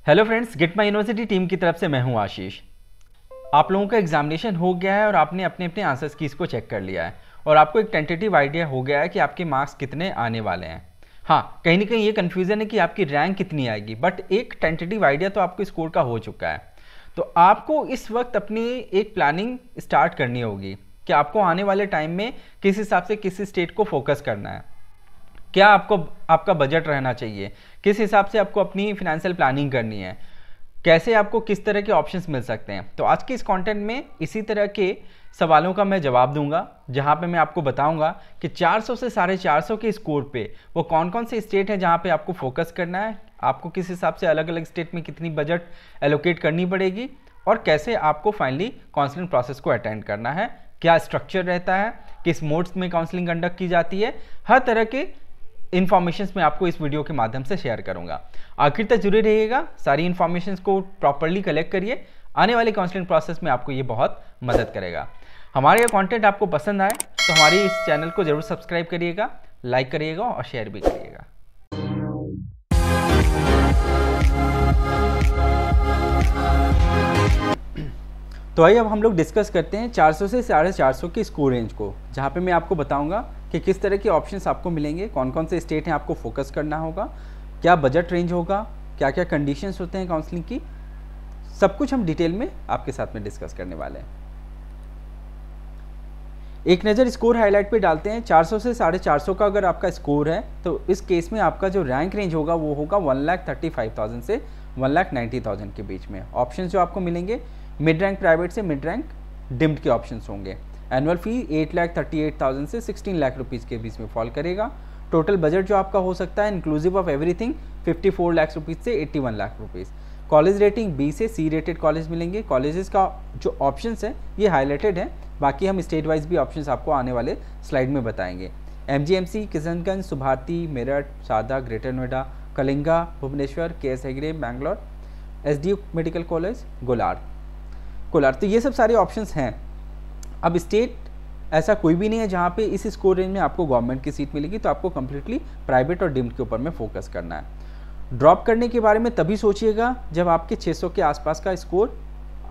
Hello friends, get my university team की तरफ से मैं हूं आशीष। आप लोगों का एग्जामिनेशन हो गया है और आपने अपने अपने आंसर्स कीज़ को चेक कर लिया है और आपको एक टेंटेटिव आइडिया हो गया है कि आपके मार्क्स कितने आने वाले हैं। हाँ, कहीं ना कहीं ये कन्फ्यूज़न है कि आपकी रैंक कितनी आएगी, बट एक टेंटेटिव आइडिया तो आपको स्कोर का हो चुका है। तो आपको इस वक्त अपनी एक प्लानिंग स्टार्ट करनी होगी कि आपको आने वाले टाइम में किस हिसाब से किस स्टेट को फोकस करना है, क्या आपको आपका बजट रहना चाहिए, किस हिसाब से आपको अपनी फिनेंशियल प्लानिंग करनी है, कैसे आपको किस तरह के ऑप्शंस मिल सकते हैं। तो आज के इस कंटेंट में इसी तरह के सवालों का मैं जवाब दूंगा, जहां पे मैं आपको बताऊंगा कि 400 से 450 के स्कोर पे वो कौन कौन से स्टेट हैं जहां पे आपको फोकस करना है, आपको किस हिसाब से अलग अलग स्टेट में कितनी बजट एलोकेट करनी पड़ेगी और कैसे आपको फाइनली काउंसलिंग प्रोसेस को अटेंड करना है, क्या स्ट्रक्चर रहता है, किस मोड्स में काउंसलिंग कंडक्ट की जाती है। हर तरह के इन्फॉर्मेशन मैं आपको इस वीडियो के माध्यम से शेयर करूंगा। आखिर तक जुड़े रहिएगा, सारी इन्फॉर्मेशन को प्रॉपरली कलेक्ट करिए। आने वाले काउंसलिंग प्रोसेस में आपको ये बहुत मदद करेगा। हमारे ये कंटेंट आपको पसंद आए तो हमारे इस चैनल को जरूर सब्सक्राइब करिएगा, लाइक करिएगा और शेयर भी करिएगा। तो आइए अब हम लोग डिस्कस करते हैं 400 से 450 की स्कोर रेंज को, जहाँ पे मैं आपको बताऊंगा कि किस तरह के ऑप्शंस आपको मिलेंगे, कौन कौन से स्टेट हैं आपको फोकस करना होगा, क्या बजट रेंज होगा, क्या क्या कंडीशंस होते हैं काउंसलिंग की, सब कुछ हम डिटेल में आपके साथ में डिस्कस करने वाले हैं। एक नज़र स्कोर हाईलाइट पे डालते हैं। 400 से 450 का अगर आपका स्कोर है तो इस केस में आपका जो रैंक रेंज होगा वो होगा 1,35,000 से 1,90,000 के बीच में। ऑप्शन जो आपको मिलेंगे मिड रैंक प्राइवेट से मिड रैंक डिम्ड के ऑप्शंस होंगे। एनुअल फी 8,38,000 से 16 लाख रुपीज़ के बीच में फॉल करेगा। टोटल बजट जो आपका हो सकता है inclusive of everything 54 lakh rupees से 81 lakh rupees. College rating B से सी रेटेड कॉलेज मिलेंगे। कॉलेजेस का जो ऑप्शंस है ये हाईलाइटेड है, बाकी हम स्टेट वाइज भी ऑप्शंस आपको आने वाले स्लाइड में बताएंगे। MGMC किशनगंज, सुभारती, मेरठ, सादा, greater Noida, Kalinga, Bhubaneswar, KS Hegde Bangalore, SDU medical college, Kolar. तो ये सब सारे ऑप्शंस हैं। अब स्टेट ऐसा कोई भी नहीं है जहाँ पे इस स्कोर रेंज में आपको गवर्नमेंट की सीट मिलेगी, तो आपको कम्प्लीटली प्राइवेट और डिम्ड के ऊपर में फोकस करना है। ड्रॉप करने के बारे में तभी सोचिएगा जब आपके 600 के आसपास का स्कोर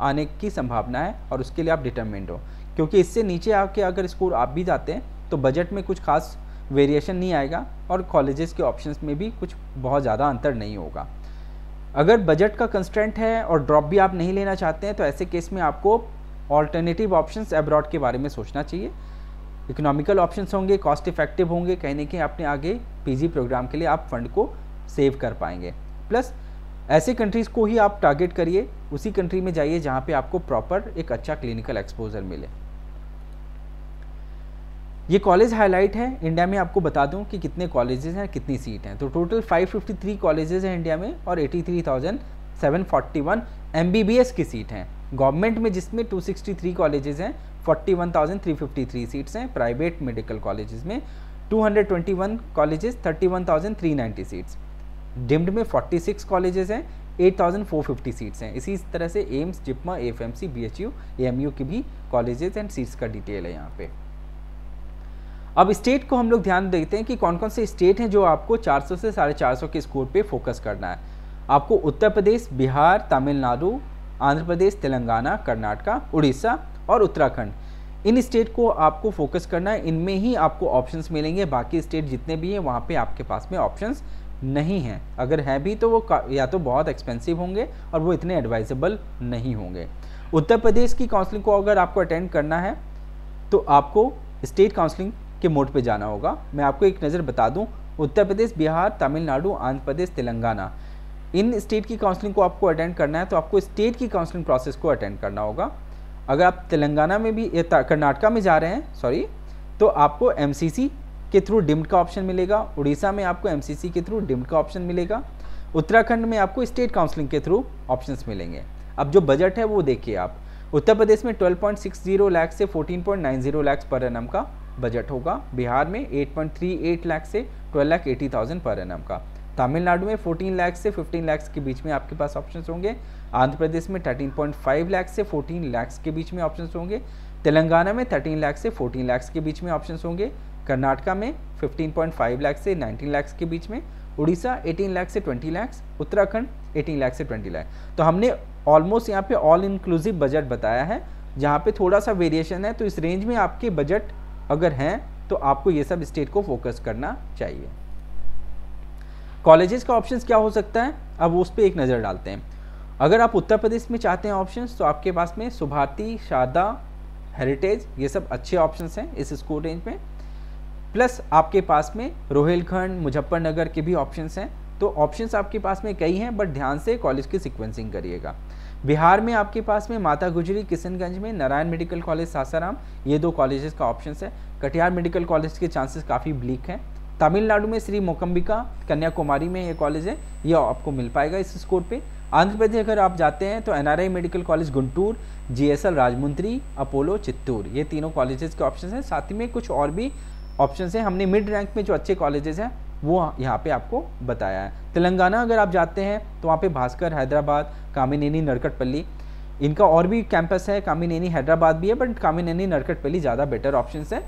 आने की संभावना है और उसके लिए आप डिटरमिन्ड हो, क्योंकि इससे नीचे आके अगर स्कोर आप भी जाते हैं तो बजट में कुछ खास वेरिएशन नहीं आएगा और कॉलेजेस के ऑप्शंस में भी कुछ बहुत ज़्यादा अंतर नहीं होगा। अगर बजट का कंस्ट्रेंट है और ड्रॉप भी आप नहीं लेना चाहते हैं तो ऐसे केस में आपको ऑल्टरनेटिव ऑप्शंस अब्रॉड के बारे में सोचना चाहिए। इकोनॉमिकल ऑप्शंस होंगे, कॉस्ट इफेक्टिव होंगे, कहीं ना कहीं अपने आगे PG प्रोग्राम के लिए आप फंड को सेव कर पाएंगे। प्लस ऐसे कंट्रीज़ को ही आप टारगेट करिए, उसी कंट्री में जाइए जहाँ पे आपको प्रॉपर एक अच्छा क्लिनिकल एक्सपोजर मिले। ये कॉलेज हाईलाइट है। इंडिया में आपको बता दूं कि कितने कॉलेजेस हैं, कितनी सीट हैं। तो टोटल 553 कॉलेजेस हैं इंडिया में और 83,741 MBBS की सीट हैं। गवर्नमेंट में जिसमें 263 कॉलेजेस हैं, 41,353 सीट्स हैं। प्राइवेट मेडिकल कॉलेजेस में 221 कॉलेजेस, 31,390 सीट्स। डिम्ड में 46 कॉलेजेस हैं, 8,450 सीट्स हैं। इसी तरह से एम्स, जिप्मा, AFMC, BHU, AMU की भी कॉलेजेस एंड सीट्स का डिटेल है यहाँ पे। अब स्टेट को हम लोग ध्यान देते हैं कि कौन कौन से स्टेट हैं जो आपको 400 से 450 के स्कोर पे फोकस करना है। आपको उत्तर प्रदेश, बिहार, तमिलनाडु, आंध्र प्रदेश, तेलंगाना, कर्नाटका, उड़ीसा और उत्तराखंड, इन स्टेट को आपको फोकस करना है। इनमें ही आपको ऑप्शंस मिलेंगे। बाकी स्टेट जितने भी हैं वहाँ पे आपके पास में ऑप्शंस नहीं हैं। अगर हैं भी तो वो या तो बहुत एक्सपेंसिव होंगे और वो इतने एडवाइजेबल नहीं होंगे। उत्तर प्रदेश की काउंसलिंग को अगर आपको अटेंड करना है तो आपको स्टेट काउंसलिंग के मोड पे जाना होगा। मैं आपको एक नज़र बता दूं, उत्तर प्रदेश, बिहार, तमिलनाडु, आंध्र प्रदेश, तेलंगाना, इन स्टेट की काउंसलिंग को आपको अटेंड करना है तो आपको स्टेट की काउंसलिंग प्रोसेस को अटेंड करना होगा। अगर आप तेलंगाना में भी कर्नाटका में जा रहे हैं तो आपको MCC के थ्रू डिम्ड का ऑप्शन मिलेगा। उड़ीसा में आपको MCC के थ्रू डिम्ड का ऑप्शन मिलेगा। उत्तराखंड में आपको स्टेट काउंसलिंग के थ्रू ऑप्शंस मिलेंगे। अब जो बजट है वो देखिए आप, उत्तर प्रदेश में 12.60 लाख से 14.90 लाख पर एनम का बजट होगा। बिहार में 8.38 लाख से 12,80,000 पर एनम का। तमिलनाडु में 14 लाख से 15 लाख के बीच में आपके पास ऑप्शंस होंगे। आंध्र प्रदेश में 13.5 लाख से 14 लाख के बीच में ऑप्शंस होंगे। तेलंगाना में 13 लाख से 14 लाख के बीच में ऑप्शंस होंगे। कर्नाटका में 15.5 लाख से 19 लाख के बीच में। उड़ीसा 18 लाख से 20 लाख। उत्तराखंड 18 लाख से 20 लाख। तो हमने ऑलमोस्ट यहाँ पे ऑल इंक्लूसिव बजट बताया है, जहाँ पे थोड़ा सा वेरिएशन है। तो इस रेंज में आपके बजट अगर हैं तो आपको ये सब स्टेट को फोकस करना चाहिए। कॉलेजेस का ऑप्शंस क्या हो सकता है, अब उस पर एक नज़र डालते हैं। अगर आप उत्तर प्रदेश में चाहते हैं ऑप्शंस, तो आपके पास में सुभारती, शारदा, हेरिटेज, ये सब अच्छे ऑप्शंस हैं इस स्कोर रेंज में। प्लस आपके पास में रोहिलखंड, मुजफ्फरनगर के भी ऑप्शंस हैं। तो ऑप्शंस आपके पास में कई हैं, बट ध्यान से कॉलेज की सिक्वेंसिंग करिएगा। बिहार में आपके पास में माता गुजरी किशनगंज में, नारायण मेडिकल कॉलेज सासाराम, ये 2 कॉलेजेस का ऑप्शंस है। कटिहार मेडिकल कॉलेज के चांसेस काफ़ी ब्लीक हैं। तमिलनाडु में श्री मोकम्बिका कन्याकुमारी में ये कॉलेज है, ये आपको मिल पाएगा इस स्कोर पे। आंध्र प्रदेश अगर आप जाते हैं तो NRI medical college Guntur, GSL Rajahmundry, Apollo Chittoor, ये तीनों कॉलेजेस के ऑप्शंस हैं। साथ ही में कुछ और भी ऑप्शंस हैं, हमने मिड रैंक में जो अच्छे कॉलेजेस हैं वो यहाँ पे आपको बताया है। तेलंगाना अगर आप जाते हैं तो वहाँ पे भास्कर, हैदराबाद, कामिनेनी, नरकटपल्ली, इनका और भी कैंपस है। कामिनेनी हैदराबाद भी है, बट कामिनेनी नरकटपल्ली ज़्यादा बेटर ऑप्शंस है।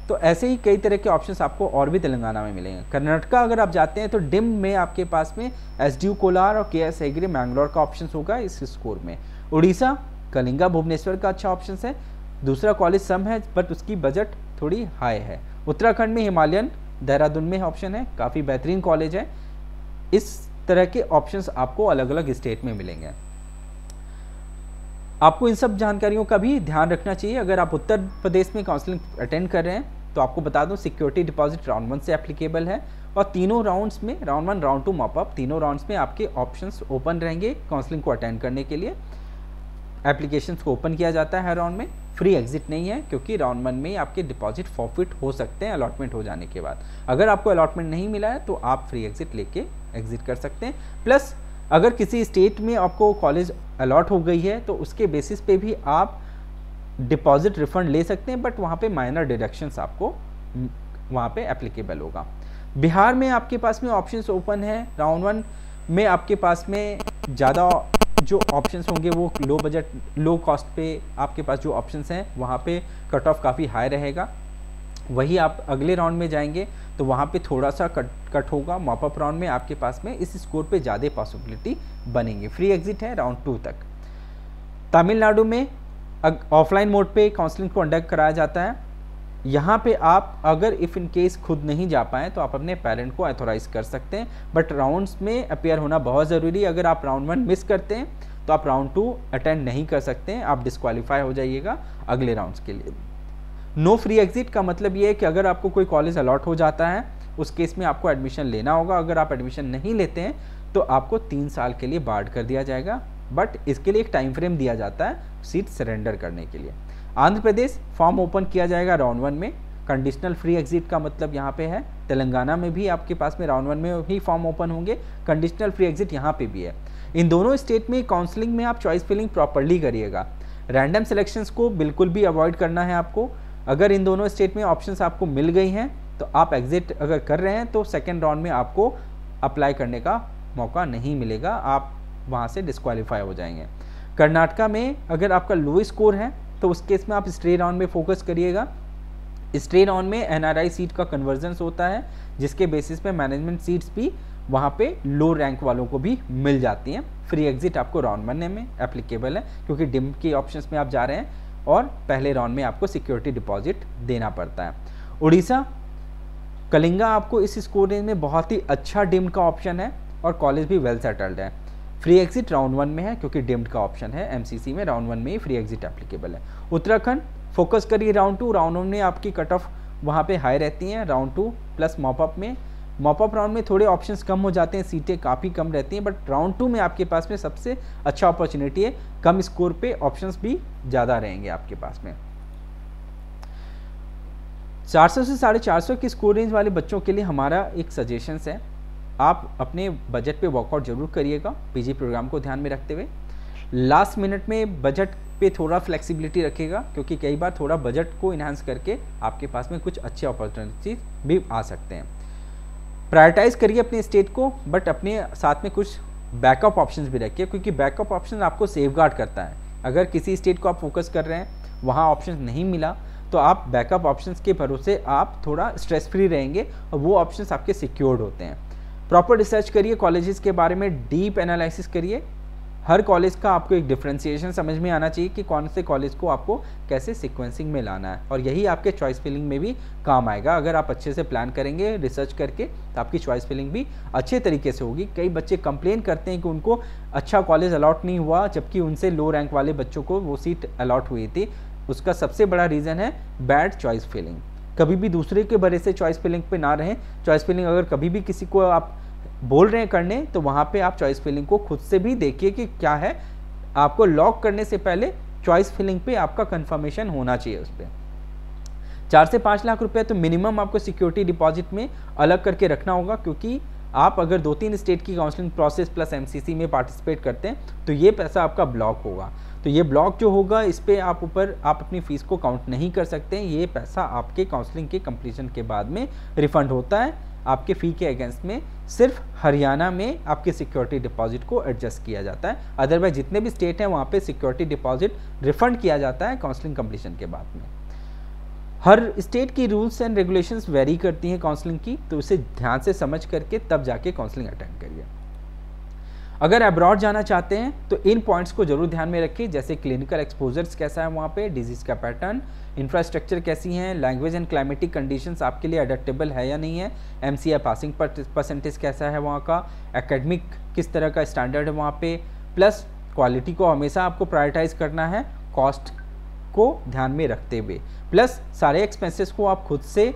तो ऐसे ही कई तरह के ऑप्शंस आपको और भी तेलंगाना में मिलेंगे। कर्नाटका अगर आप जाते हैं तो डिम में आपके पास में SDU कोलार और KS हेगड़े मैंगलोर का ऑप्शन होगा इस स्कोर में। उड़ीसा कलिंगा भुवनेश्वर का अच्छा ऑप्शन है। दूसरा कॉलेज सम है, बट उसकी बजट थोड़ी हाई है। उत्तराखंड में हिमालयन देहरादून में ऑप्शन है, काफ़ी बेहतरीन कॉलेज है। इस तरह के ऑप्शंस आपको अलग अलग स्टेट में मिलेंगे। आपको इन सब जानकारियों का भी ध्यान रखना चाहिए। अगर आप उत्तर प्रदेश में काउंसलिंग अटेंड कर रहे हैं तो आपको बता दूं सिक्योरिटी डिपॉजिट राउंड 1 से एप्लीकेबल है, और तीनों राउंड्स में राउंड 1, राउंड 2, मॉपअप, तीनों राउंड्स में आपके ऑप्शंस ओपन रहेंगे काउंसलिंग को अटेंड करने के लिए। एप्लीकेशंस को ओपन किया जाता है हर राउंड में, फ्री एग्जिट नहीं है, क्योंकि राउंड 1 में आपके डिपॉजिट फॉरफिट हो सकते हैं अलॉटमेंट हो जाने के बाद। अगर आपको अलॉटमेंट नहीं मिला है तो आप फ्री एग्जिट लेके एग्जिट कर सकते हैं। प्लस अगर किसी स्टेट में आपको कॉलेज अलॉट हो गई है तो उसके बेसिस पे भी आप डिपॉजिट रिफंड ले सकते हैं, बट वहाँ पे माइनर डिडक्शंस आपको वहाँ पे एप्लीकेबल होगा। बिहार में आपके पास में ऑप्शंस ओपन है। राउंड 1 में आपके पास में ज़्यादा जो ऑप्शंस होंगे वो लो बजट, लो कॉस्ट पे आपके पास जो ऑप्शंस हैं वहाँ पे कट ऑफ काफ़ी हाई रहेगा। वही आप अगले राउंड में जाएंगे तो वहाँ पे थोड़ा सा कट होगा। मॉपअप राउंड में आपके पास में इस स्कोर पे ज़्यादा पॉसिबिलिटी बनेंगे। फ्री एग्जिट है राउंड 2 तक। तमिलनाडु में ऑफलाइन मोड पे काउंसलिंग को कंडक्ट कराया जाता है। यहाँ पे आप अगर इफ़ इन केस खुद नहीं जा पाएँ तो आप अपने पेरेंट को ऑथोराइज कर सकते हैं, बट राउंड्स में अपीयर होना बहुत ज़रूरी है। अगर आप राउंड 1 मिस करते हैं तो आप राउंड 2 अटेंड नहीं कर सकते हैं, आप डिस्क्वालीफाई हो जाइएगा अगले राउंड्स के लिए। नो फ्री एग्जिट का मतलब ये है कि अगर आपको कोई कॉलेज अलॉट हो जाता है उस केस में आपको एडमिशन लेना होगा। अगर आप एडमिशन नहीं लेते हैं तो आपको 3 साल के लिए बार्ड कर दिया जाएगा, बट इसके लिए एक टाइम फ्रेम दिया जाता है सीट सरेंडर करने के लिए। आंध्र प्रदेश फॉर्म ओपन किया जाएगा राउंड 1 में। कंडीशनल फ्री एग्जिट का मतलब यहाँ पे है। तेलंगाना में भी आपके पास में राउंड 1 में ही फॉर्म ओपन होंगे, कंडीशनल फ्री एग्जिट यहाँ पे भी है। इन दोनों स्टेट में काउंसलिंग में आप चॉइस फिलिंग प्रॉपर्ली करिएगा। रैंडम सिलेक्शंस को बिल्कुल भी अवॉइड करना है आपको। अगर इन दोनों स्टेट में ऑप्शंस आपको मिल गई हैं तो आप एग्जिट अगर कर रहे हैं तो सेकेंड राउंड में आपको अप्लाई करने का मौका नहीं मिलेगा, आप वहाँ से डिस्क्वालीफाई हो जाएंगे। कर्नाटका में अगर आपका लो स्कोर है तो उस केस में आप स्ट्रे राउंड में फोकस करिएगा। स्ट्रे राउंड में NRI सीट का कन्वर्जेंस होता है, जिसके बेसिस पे मैनेजमेंट सीट्स भी वहाँ पे लो रैंक वालों को भी मिल जाती हैं। फ्री एग्जिट आपको राउंड 1 में एप्लीकेबल है, क्योंकि डिम के ऑप्शंस में आप जा रहे हैं और पहले राउंड में आपको सिक्योरिटी डिपॉजिट देना पड़ता है। उड़ीसा कलिंगा आपको इस स्कोर रेंज में बहुत ही अच्छा डिम्ड का ऑप्शन है और कॉलेज भी वेल सेटल्ड है। फ्री एग्जिट राउंड 1 में है, क्योंकि डिम्ड का ऑप्शन है। MCC में राउंड 1 में ही फ्री एग्जिट एप्लीकेबल है। उत्तराखंड फोकस करिए राउंड 2। राउंड 1 में आपकी कट ऑफ वहाँ पे हाई रहती हैं। राउंड 2 प्लस मॉपअप में, मॉपअप राउंड में थोड़े ऑप्शंस कम हो जाते हैं, सीटें काफ़ी कम रहती हैं, बट राउंड 2 में आपके पास में सबसे अच्छा अपॉर्चुनिटी है। कम स्कोर पे ऑप्शंस भी ज़्यादा रहेंगे आपके पास में। 400 से 450 की स्कोर रेंज वाले बच्चों के लिए हमारा एक सजेशंस है, आप अपने बजट पे वर्कआउट जरूर करिएगा PG प्रोग्राम को ध्यान में रखते हुए। लास्ट मिनट में बजट पे थोड़ा फ्लेक्सिबिलिटी रखिएगा, क्योंकि कई बार थोड़ा बजट को इन्हांस करके आपके पास में कुछ अच्छे अपॉर्चुनिटीज भी आ सकते हैं। प्रायोरिटाइज करिए अपने स्टेट को, बट अपने साथ में कुछ बैकअप ऑप्शंस भी रखिए, क्योंकि बैकअप ऑप्शन आपको सेफगार्ड करता है। अगर किसी स्टेट को आप फोकस कर रहे हैं, वहाँ ऑप्शन नहीं मिला, तो आप बैकअप ऑप्शंस के भरोसे आप थोड़ा स्ट्रेस फ्री रहेंगे और वो ऑप्शंस आपके सिक्योर्ड होते हैं। प्रॉपर रिसर्च करिए कॉलेजेस के बारे में, डीप एनालिसिस करिए। हर कॉलेज का आपको एक डिफरेंशिएशन समझ में आना चाहिए कि कौन से कॉलेज को आपको कैसे सीक्वेंसिंग में लाना है, और यही आपके चॉइस फिलिंग में भी काम आएगा। अगर आप अच्छे से प्लान करेंगे रिसर्च करके तो आपकी चॉइस फिलिंग भी अच्छे तरीके से होगी। कई बच्चे कंप्लेन करते हैं कि उनको अच्छा कॉलेज अलॉट नहीं हुआ, जबकि उनसे लो रैंक वाले बच्चों को वो सीट अलॉट हुई थी। उसका सबसे बड़ा रीज़न है बैड चॉइस फिलिंग। कभी भी दूसरे के भरोसे चॉइस फिलिंग पे ना रहें। चॉइस फिलिंग अगर कभी भी किसी को आप बोल रहे हैं करने, तो वहाँ पे आप चॉइस फिलिंग को खुद से भी देखिए कि क्या है। आपको लॉक करने से पहले चॉइस फिलिंग पे आपका कंफर्मेशन होना चाहिए उस पर। 4 से 5 लाख रुपए तो मिनिमम आपको सिक्योरिटी डिपॉजिट में अलग करके रखना होगा, क्योंकि आप अगर 2-3 स्टेट की काउंसलिंग प्रोसेस प्लस MCC में पार्टिसिपेट करते हैं तो ये पैसा आपका ब्लॉक होगा। तो ये ब्लॉक जो होगा इस पर आप अपनी फ़ीस को काउंट नहीं कर सकते हैं। ये पैसा आपके काउंसलिंग के कंप्लीशन के बाद में रिफंड होता है आपके फ़ी के अगेंस्ट में। सिर्फ हरियाणा में आपके सिक्योरिटी डिपॉजिट को एडजस्ट किया जाता है, अदरवाइज जितने भी स्टेट हैं वहाँ पे सिक्योरिटी डिपॉजिट रिफंड किया जाता है काउंसलिंग कंप्लीशन के बाद में। हर स्टेट की रूल्स एंड रेगुलेशंस वेरी करती हैं काउंसलिंग की, तो उसे ध्यान से समझ करके तब जाके काउंसलिंग अटेंड करिए। अगर अब्रॉड जाना चाहते हैं तो इन पॉइंट्स को जरूर ध्यान में रखिए, जैसे क्लिनिकल एक्सपोजर्स कैसा है वहाँ पे, डिजीज़ का पैटर्न, इंफ्रास्ट्रक्चर कैसी हैं, लैंग्वेज एंड क्लाइमेटिक कंडीशंस आपके लिए अडेप्टेबल है या नहीं है, MCI पासिंग परसेंटेज कैसा है वहाँ का, एकेडमिक किस तरह का स्टैंडर्ड है वहाँ पे, प्लस क्वालिटी को हमेशा आपको प्रायोरिटाइज करना है कॉस्ट को ध्यान में रखते हुए, प्लस सारे एक्सपेंसेस को आप खुद से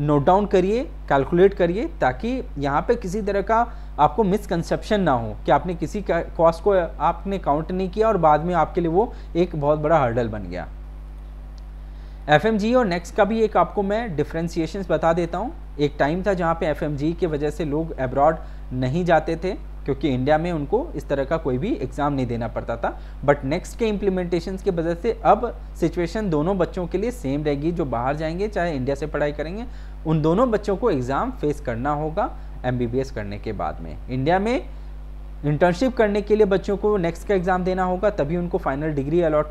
नोट डाउन करिए, कैलकुलेट करिए, ताकि यहाँ पे किसी तरह का आपको मिसकंसेप्शन ना हो कि आपने किसी का कॉस्ट को आपने काउंट नहीं किया और बाद में आपके लिए वो एक बहुत बड़ा हर्डल बन गया। FMG और नेक्स्ट का भी एक आपको मैं डिफ्रेंशिएशंस बता देता हूँ। एक टाइम था जहाँ पे FMG की वजह से लोग अब्रॉड नहीं जाते थे, क्योंकि इंडिया में उनको इस तरह का कोई भी एग्ज़ाम नहीं देना पड़ता था। बट नेक्स्ट के इम्प्लीमेंटेशंस की वजह से अब सिचुएशन दोनों बच्चों के लिए सेम रहेगी। जो बाहर जाएंगे चाहे इंडिया से पढ़ाई करेंगे, उन दोनों बच्चों को एग्ज़ाम फेस करना होगा MBBS करने के बाद में। इंडिया में इंटर्नशिप करने के लिए बच्चों को नेक्स्ट का एग्ज़ाम देना होगा, तभी उनको फाइनल डिग्री अलॉट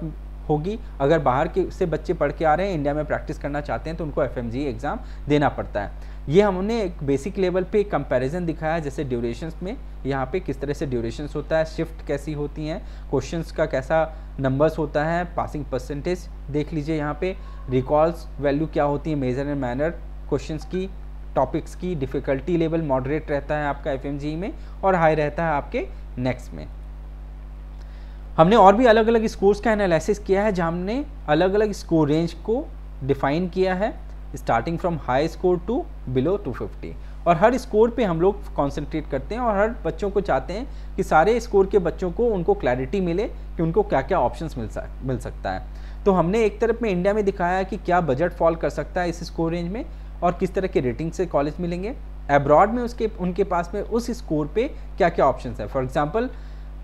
होगी। अगर बाहर के से बच्चे पढ़ के आ रहे हैं, इंडिया में प्रैक्टिस करना चाहते हैं, तो उनको FMG एग्ज़ाम देना पड़ता है। ये हमने एक बेसिक लेवल पे कंपैरिजन दिखाया, जैसे ड्यूरेशंस में यहाँ पे किस तरह से ड्यूरेशंस होता है, शिफ्ट कैसी होती हैं, क्वेश्चंस का कैसा नंबर्स होता है, पासिंग परसेंटेज देख लीजिए यहाँ पे, रिकॉल्स वैल्यू क्या होती है, मेजर एंड मैनर क्वेश्चंस की, टॉपिक्स की डिफ़िकल्टी लेवल मॉडरेट रहता है आपका FMG में और हाई रहता है आपके नेक्स्ट में। हमने और भी अलग अलग स्कोर्स का एनालिसिस किया है, जहाँ हमने अलग अलग स्कोर रेंज को डिफाइन किया है, starting from high score to below 250। और हर स्कोर पे हम लोग कॉन्सेंट्रेट करते हैं और हर बच्चों को चाहते हैं कि सारे स्कोर के बच्चों को उनको क्लैरिटी मिले कि उनको क्या क्या ऑप्शंस मिल सकता है। तो हमने एक तरफ में इंडिया में दिखाया कि क्या बजट फॉल कर सकता है इस स्कोर रेंज में और किस तरह के रेटिंग से कॉलेज मिलेंगे। अब्रॉड में उनके पास में उस स्कोर पे क्या क्या ऑप्शंस है। फॉर एग्जांपल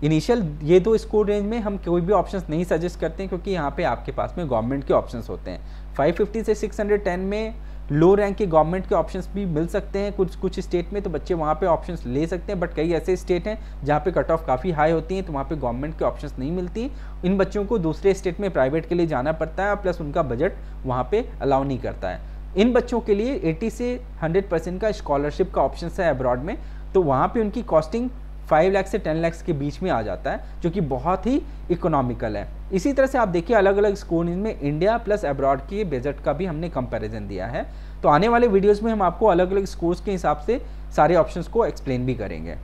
इनिशियल ये 2 स्कोर रेंज में हम कोई भी ऑप्शंस नहीं सजेस्ट करते हैं, क्योंकि यहाँ पे आपके पास में गवर्नमेंट के ऑप्शंस होते हैं। 550 से 610 में लो रैंक के गवर्नमेंट के ऑप्शंस भी मिल सकते हैं कुछ स्टेट में, तो बच्चे वहाँ पे ऑप्शंस ले सकते हैं। बट कई ऐसे स्टेट हैं जहाँ पे कट ऑफ काफ़ी हाई होती हैं, तो वहाँ पे गवर्नमेंट के ऑप्शंस नहीं मिलती। इन बच्चों को दूसरे स्टेट में प्राइवेट के लिए जाना पड़ता है, प्लस उनका बजट वहाँ पे अलाउ नहीं करता है। इन बच्चों के लिए 80 से 100% का स्कॉलरशिप का ऑप्शन है अब्रॉड में, तो वहाँ पे उनकी कॉस्टिंग 5 लाख से 10 लाख के बीच में आ जाता है, जो कि बहुत ही इकोनॉमिकल है। इसी तरह से आप देखिए अलग अलग स्कोर में इंडिया प्लस अब्रॉड के बजट का भी हमने कंपैरिजन दिया है। तो आने वाले वीडियोस में हम आपको अलग अलग स्कोर्स के हिसाब से सारे ऑप्शंस को एक्सप्लेन भी करेंगे।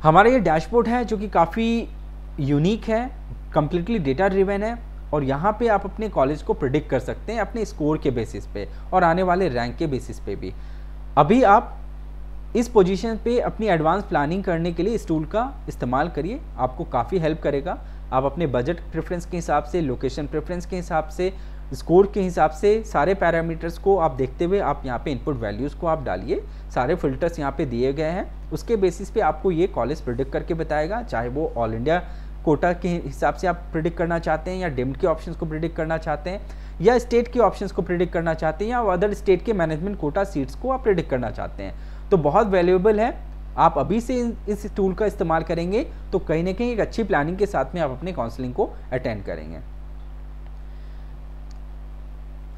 हमारा ये डैशबोर्ड है जो कि काफ़ी यूनिक है, कम्प्लीटली डेटा ड्रिवन है, और यहाँ पे आप अपने कॉलेज को प्रिडिक्ट कर सकते हैं अपने स्कोर के बेसिस पे और आने वाले रैंक के बेसिस पे भी। अभी आप इस पोजीशन पे अपनी एडवांस प्लानिंग करने के लिए इस टूल का इस्तेमाल करिए, आपको काफ़ी हेल्प करेगा। आप अपने बजट प्रेफरेंस के हिसाब से, लोकेशन प्रेफरेंस के हिसाब से, स्कोर के हिसाब से सारे पैरामीटर्स को आप देखते हुए आप यहाँ पे इनपुट वैल्यूज़ को आप डालिए। सारे फिल्टर्स यहाँ पे दिए गए हैं, उसके बेसिस पे आपको ये कॉलेज प्रिडिक्ट करके बताएगा, चाहे वो ऑल इंडिया कोटा के हिसाब से आप प्रिडिक्ट करना चाहते हैं, या डिम्ड के ऑप्शंस को प्रिडिक्ट करना चाहते हैं, या स्टेट के ऑप्शंस को प्रिडिक्ट करना चाहते हैं, या अदर स्टेट के मैनेजमेंट कोटा सीट्स को आप प्रिडिक्ट करना चाहते हैं। तो बहुत वैल्यूएबल है। आप अभी से इस टूल का इस्तेमाल करेंगे तो कहीं ना कहीं एक अच्छी प्लानिंग के साथ में आप अपने काउंसलिंग को अटेंड करेंगे।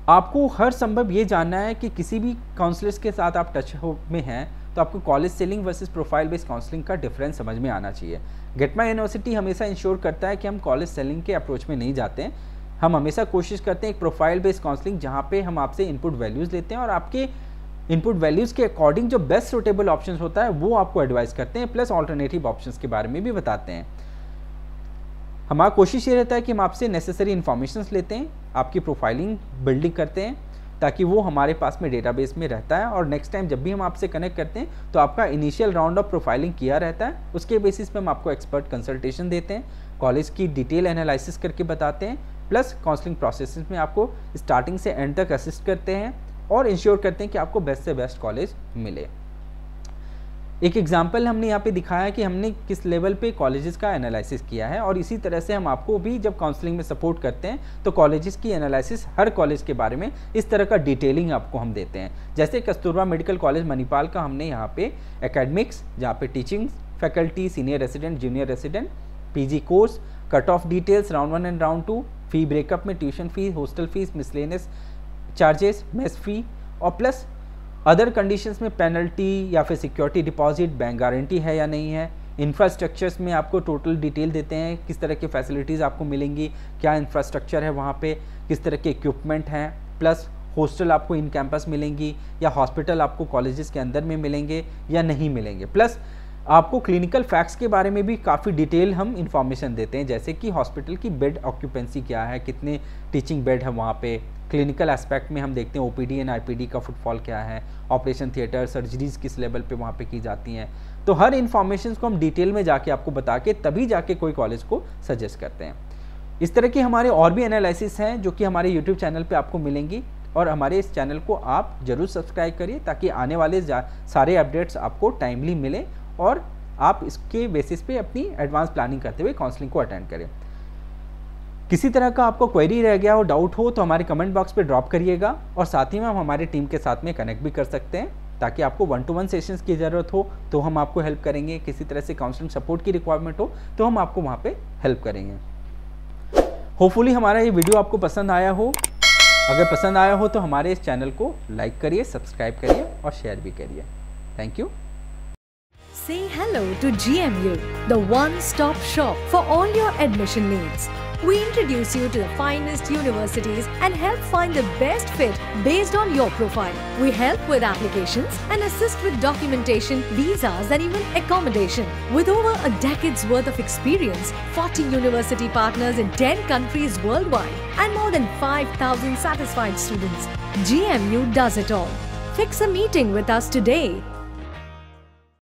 आपको हर संभव ये जानना है कि किसी भी काउंसलर्स के साथ आप टच में हैं तो आपको college selling versus profile based counselling का डिफरेंस समझ में आना चाहिए। गेट माई यूनिवर्सिटी हमेशा इंश्योर करता है कि हम कॉलेज सेलिंग के अप्रोच में नहीं जाते हैं। हम हमेशा कोशिश करते हैं एक प्रोफाइल बेस्ड काउंसलिंग जहाँ पे हम आपसे इनपुट वैल्यूज़ लेते हैं और आपके इनपुट वैल्यूज़ के अकॉर्डिंग जो बेस्ट सूटेबल ऑप्शन होता है वो आपको एडवाइस करते हैं, प्लस ऑल्टरनेटिव ऑप्शंस के बारे में भी बताते हैं। हमारा कोशिश ये रहता है कि हम आपसे नेसेसरी इन्फॉर्मेशंस लेते हैं, आपकी प्रोफाइलिंग बिल्डिंग करते हैं ताकि वो हमारे पास में डेटाबेस में रहता है और नेक्स्ट टाइम जब भी हम आपसे कनेक्ट करते हैं तो आपका इनिशियल राउंड ऑफ प्रोफाइलिंग किया रहता है। उसके बेसिस पे हम आपको एक्सपर्ट कंसल्टेशन देते हैं, कॉलेज की डिटेल एनालिसिस करके बताते हैं, प्लस काउंसलिंग प्रोसेस में आपको स्टार्टिंग से एंड तक असिस्ट करते हैं और इंश्योर करते हैं कि आपको बेस्ट से बेस्ट कॉलेज मिले। एक एग्जाम्पल हमने यहाँ पे दिखाया कि हमने किस लेवल पे कॉलेजेस का एनालिसिस किया है और इसी तरह से हम आपको भी जब काउंसलिंग में सपोर्ट करते हैं तो कॉलेजेस की एनालिसिस हर कॉलेज के बारे में इस तरह का डिटेलिंग आपको हम देते हैं। जैसे कस्तूरबा मेडिकल कॉलेज मणिपाल का हमने यहाँ पे एकेडमिक्स, जहाँ पे teaching faculty, senior resident, junior resident, PG course, cut off details, round 1 and round 2, fee breakup में tuition fees, hostel fees, miscellaneous charges, mess fee और प्लस अदर कंडीशंस में पेनल्टी या फिर सिक्योरिटी डिपॉजिट, बैंक गारंटी है या नहीं है। Infrastructures में आपको टोटल डिटेल देते हैं, किस तरह की फैसिलिटीज़ आपको मिलेंगी, क्या इंफ्रास्ट्रक्चर है वहाँ पे, किस तरह के इक्विपमेंट हैं, प्लस हॉस्टल आपको इन कैंपस मिलेंगी या हॉस्पिटल आपको कॉलेजेस के अंदर में मिलेंगे या नहीं मिलेंगे। प्लस आपको क्लिनिकल फैक्ट्स के बारे में भी काफ़ी डिटेल हम इंफॉर्मेशन देते हैं, जैसे कि हॉस्पिटल की बेड ऑक्यूपेंसी क्या है, कितने टीचिंग बेड है वहाँ पे। क्लिनिकल एस्पेक्ट में हम देखते हैं ओपीडी एंड आईपीडी का फुटफॉल क्या है, ऑपरेशन थिएटर, सर्जरीज किस लेवल पे वहाँ पे की जाती हैं। तो हर इन्फॉर्मेशन को हम डिटेल में जाके आपको बता के तभी जाके कोई कॉलेज को सजेस्ट करते हैं। इस तरह के हमारे और भी एनालिसिस हैं जो कि हमारे यूट्यूब चैनल पे आपको मिलेंगी और हमारे इस चैनल को आप जरूर सब्सक्राइब करिए ताकि आने वाले सारे अपडेट्स आपको टाइमली मिले और आप इसके बेसिस पे अपनी एडवांस प्लानिंग करते हुए काउंसलिंग को अटेंड करें। किसी तरह का आपको क्वेरी रह गया हो, डाउट हो तो हमारे कमेंट बॉक्स पे ड्रॉप करिएगा और साथ ही में हम हमारी टीम के साथ में कनेक्ट भी कर सकते हैं ताकि आपको 1-to-1 सेशंस की ज़रूरत हो तो हम आपको हेल्प करेंगे, किसी तरह से काउंसलिंग सपोर्ट की रिक्वायरमेंट हो तो हम आपको वहाँ पे हेल्प करेंगे। होपफुली हमारा ये वीडियो आपको पसंद आया हो। अगर पसंद आया हो तो हमारे इस चैनल को लाइक करिए, सब्सक्राइब करिए और शेयर भी करिए। Thank you. Say hello to GMU, the one-stop shop for all your admission needs. We introduce you to the finest universities and help find the best fit based on your profile. We help with applications and assist with documentation, visas and even accommodation. With over a decade's worth of experience, 40 university partners in 10 countries worldwide and more than 5,000 satisfied students, GMU does it all. Fix a meeting with us today.